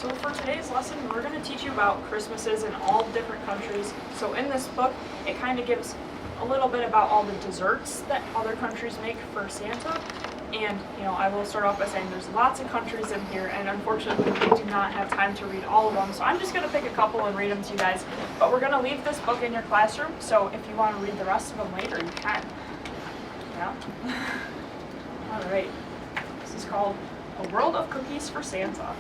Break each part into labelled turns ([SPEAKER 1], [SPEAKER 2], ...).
[SPEAKER 1] So for today's lesson, we're going to teach you about Christmases in all different countries. So in this book, it kind of gives a little bit about all the desserts that other countries make for Santa. And, I will start off by saying there's lots of countries in here, and unfortunately we do not have time to read all of them. So I'm just going to pick a couple and read them to you guys. But we're going to leave this book in your classroom, so if you want to read the rest of them later, you can. Yeah? All right. This is called A World of Cookies for Santa.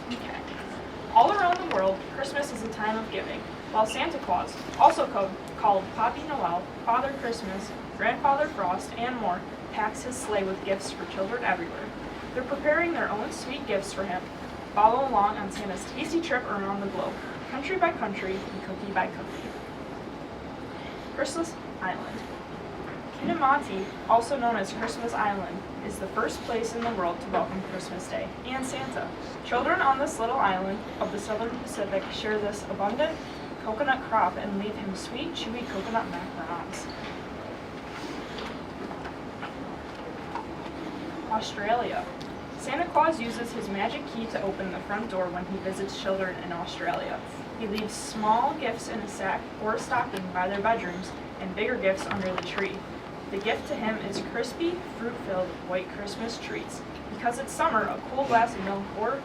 [SPEAKER 1] Okay. All around the world, Christmas is a time of giving, while Santa Claus, also called Papi Noel, Father Christmas, Grandfather Frost, and more, packs his sleigh with gifts for children everywhere. They're preparing their own sweet gifts for him. Follow along on Santa's tasty trip around the globe, country by country and cookie by cookie. Christmas Island. Kinamati, also known as Christmas Island, is the first place in the world to welcome Christmas Day and Santa. Children on this little island of the southern Pacific share this abundant coconut crop and leave him sweet, chewy coconut macarons. Australia. Santa Claus uses his magic key to open the front door when he visits children in Australia. He leaves small gifts in a sack or a stocking by their bedrooms and bigger gifts under the tree. The gift to him is crispy, fruit-filled white Christmas treats. Because it's summer, a cool glass of milk or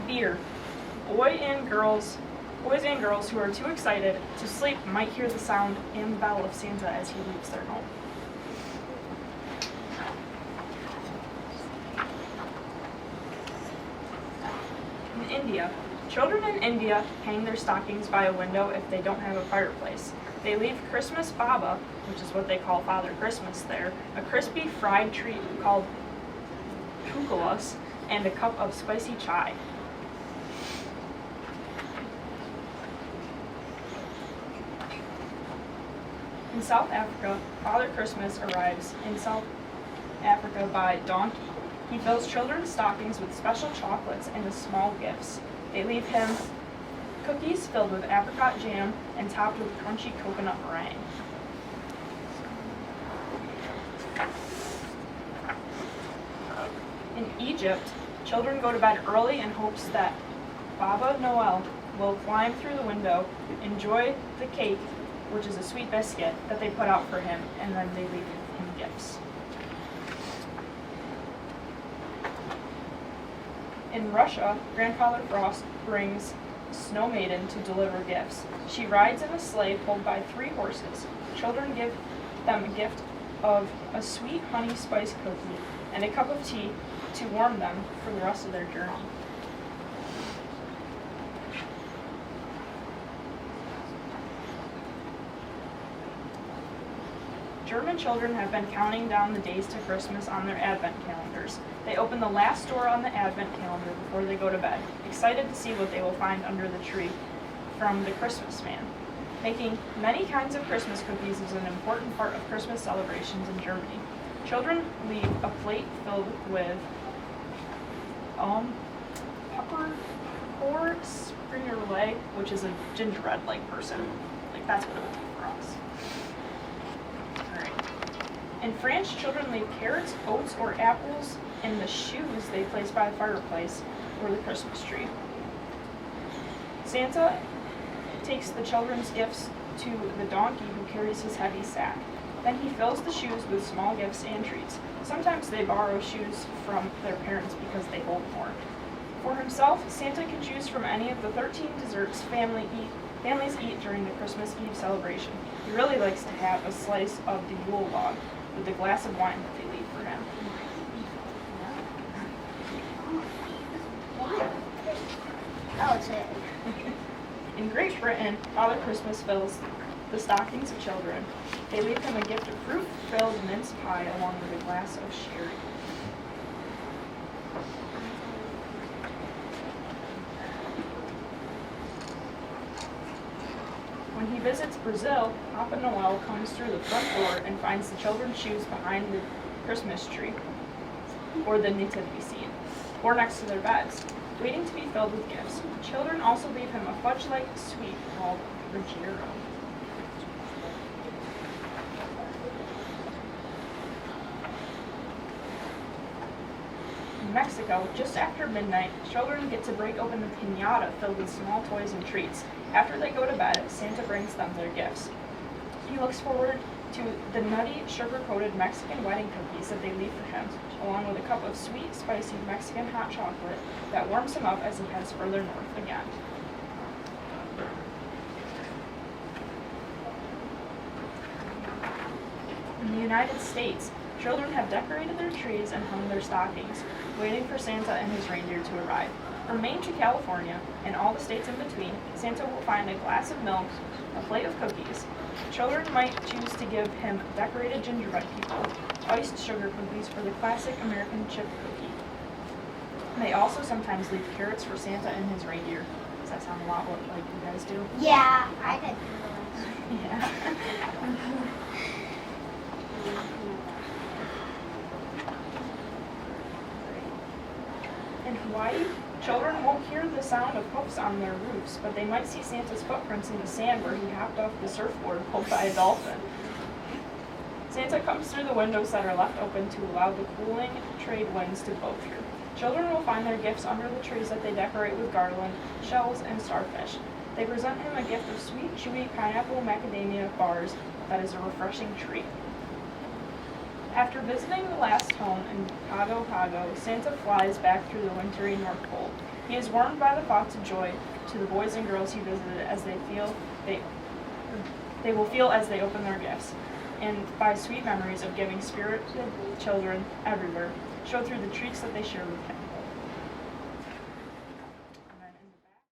[SPEAKER 1] beer. Boys and girls who are too excited to sleep might hear the sound and the bell of Santa as he leaves their home. In India, children in India hang their stockings by a window if they don't have a fireplace. They leave Christmas Baba, which is what they call Father Christmas there, a crispy fried treat called pukulas, and a cup of spicy chai. In South Africa, Father Christmas arrives in South Africa by donkey. He fills children's stockings with special chocolates and the small gifts. They leave him cookies filled with apricot jam and topped with crunchy coconut meringue. In Egypt, children go to bed early in hopes that Baba Noel will climb through the window, enjoy the cake, which is a sweet biscuit that they put out for him, and then they leave him gifts. In Russia, Grandfather Frost brings Snow Maiden to deliver gifts. She rides in a sleigh pulled by 3 horses. Children give them a gift of a sweet honey spice cookie and a cup of tea to warm them for the rest of their journey. German children have been counting down the days to Christmas on their advent calendars. They open the last door on the advent calendar before they go to bed, excited to see what they will find under the tree from the Christmas man. Making many kinds of Christmas cookies is an important part of Christmas celebrations in Germany. Children leave a plate filled with pepper or springerle, which is a gingerbread-like person. Like, that's what it would be for us. In France, children leave carrots, oats, or apples in the shoes they place by the fireplace or the Christmas tree. Santa takes the children's gifts to the donkey who carries his heavy sack. Then he fills the shoes with small gifts and treats. Sometimes they borrow shoes from their parents because they hold more. For himself, Santa can choose from any of the 13 desserts families eat during the Christmas Eve celebration. He really likes to have a slice of the Yule log with the glass of wine that they leave for him.
[SPEAKER 2] That was it.
[SPEAKER 1] In Great Britain, Father Christmas fills the stockings of children. They leave him a gift of fruit-filled mince pie along with a glass of sherry. When he visits Brazil, Papa Noel comes through the front door and finds the children's shoes behind the Christmas tree, or the nativity scene, or next to their beds, waiting to be filled with gifts. Children also leave him a fudge-like sweet called Ruggiero. In Mexico, just after midnight, children get to break open the piñata filled with small toys and treats. After they go to bed, Santa brings them their gifts. He looks forward to the nutty, sugar-coated Mexican wedding cookies that they leave for him, along with a cup of sweet, spicy Mexican hot chocolate that warms him up as he heads further north again. In the United States, children have decorated their trees and hung their stockings, waiting for Santa and his reindeer to arrive. From Maine to California, and all the states in between, Santa will find a glass of milk, a plate of cookies. Children might choose to give him decorated gingerbread people, iced sugar cookies, or the classic American chip cookie. They also sometimes leave carrots for Santa and his reindeer. Does that sound a lot like you guys do?
[SPEAKER 2] Yeah, I did.
[SPEAKER 1] Yeah. In Hawaii, children won't hear the sound of hoofs on their roofs, but they might see Santa's footprints in the sand where he hopped off the surfboard pulled by a dolphin. Santa comes through the windows that are left open to allow the cooling trade winds to blow through. Children will find their gifts under the trees that they decorate with garland, shells, and starfish. They present him a gift of sweet, chewy pineapple macadamia bars that is a refreshing treat. After visiting the last home in Pago Pago, Santa flies back through the wintry North Pole. He is warmed by the thoughts of joy to the boys and girls he visited as they will feel as they open their gifts, and by sweet memories of giving spirited children everywhere, show through the treats that they share with him.